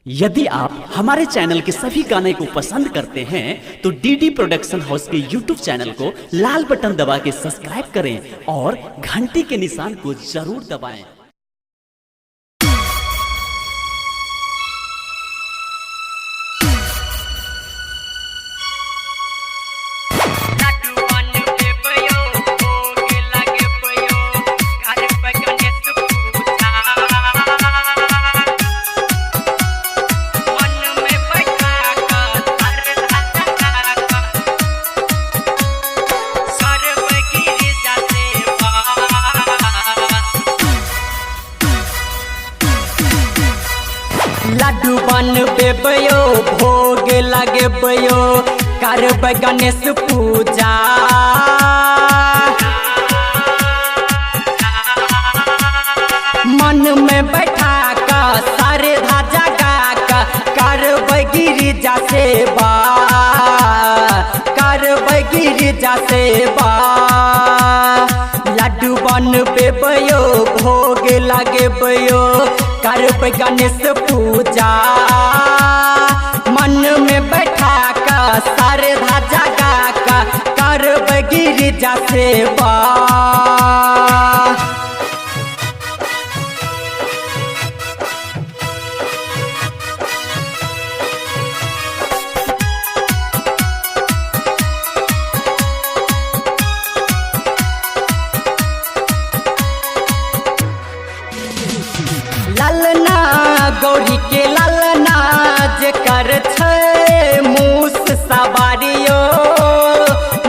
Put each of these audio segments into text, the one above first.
यदि आप हमारे चैनल के सभी गाने को पसंद करते हैं तो डीडी प्रोडक्शन हाउस के यूट्यूब चैनल को लाल बटन दबा के सब्सक्राइब करें और घंटी के निशान को जरूर दबाएं। लड्डू बनबेबयो भोग लगेबयो करब गणेश पूजा मन में बैठा कर श्रद्धा जगा कर करब गिरिजा सेवा करब गिरिजा सेवा लड्डू बनबेबयो भोग लगेबयो करब गणेश पूजा मन में बैठा कर श्रद्धा जगा कर करब गिरिजा सेवा। ललना गौरी के ललना जेकर छै मूस सवारियो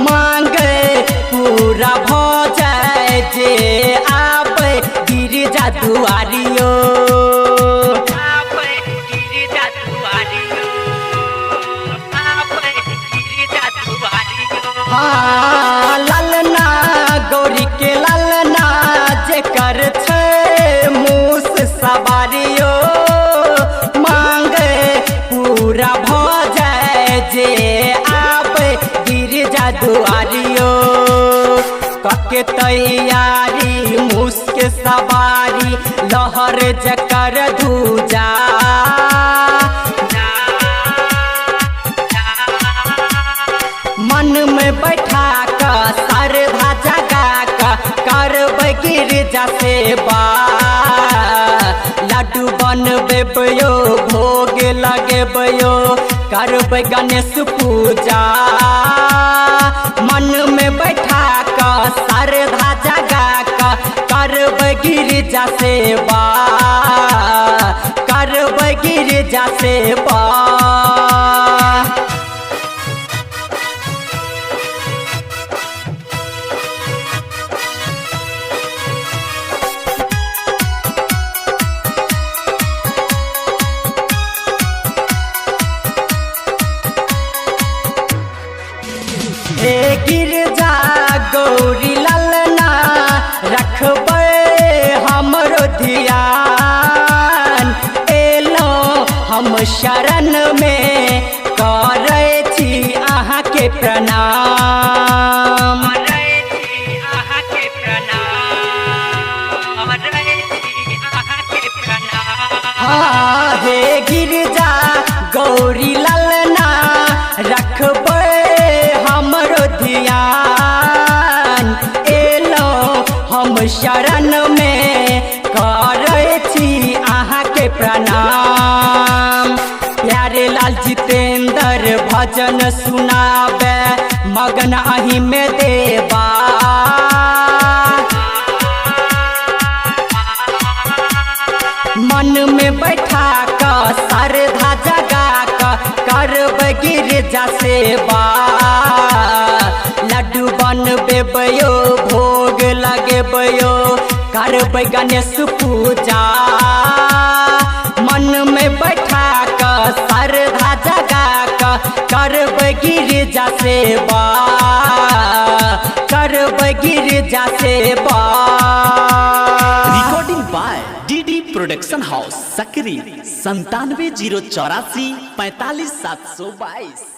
मांगे पूरा भ जाए जे आबै गिरिजा दुआरियो हाँ ललना गौरी के ललना जेकर छै सवारियो मांगे पूरा भ जाए जे आबै गिरिजा दुआरियो कके तैयारी मुस्के सवारी लहर जकर धूजा मन में बैठा कर श्रद्धा जगा कर करब गिरिजा सेवा लड्डू बनबेबयो भोग लगेबयो करब गणेश पूजा मन में बैठा कर श्रद्धा जगा कर करब गिरिजा सेवा करब गिरिजा सेवा। हे गिरजा गौरी ललना रखबै हमरो ध्यान एलो हम शरण में करै छी अहाँ के प्रणाम हाँ हे गिरजा गौरी ललना रखबै हमरो ध्यान एलो हम शरण में करै छी अहाँ के प्रणाम प्यारे लाल जितेंद्र भजन सुनाबे मगन अही में देवा मन में बैठा कर श्रद्धा जगा कर करब गिरिजा सेवा लड्डू बनबेबयो भोग लगेबयो करब गणेश पूजा मन में बैठा कर श्रद्धा जगा कर करब गिरिजा सेवा करब गिरिजा सेवा। Recording by DD production house Sakri 97 084 45 722।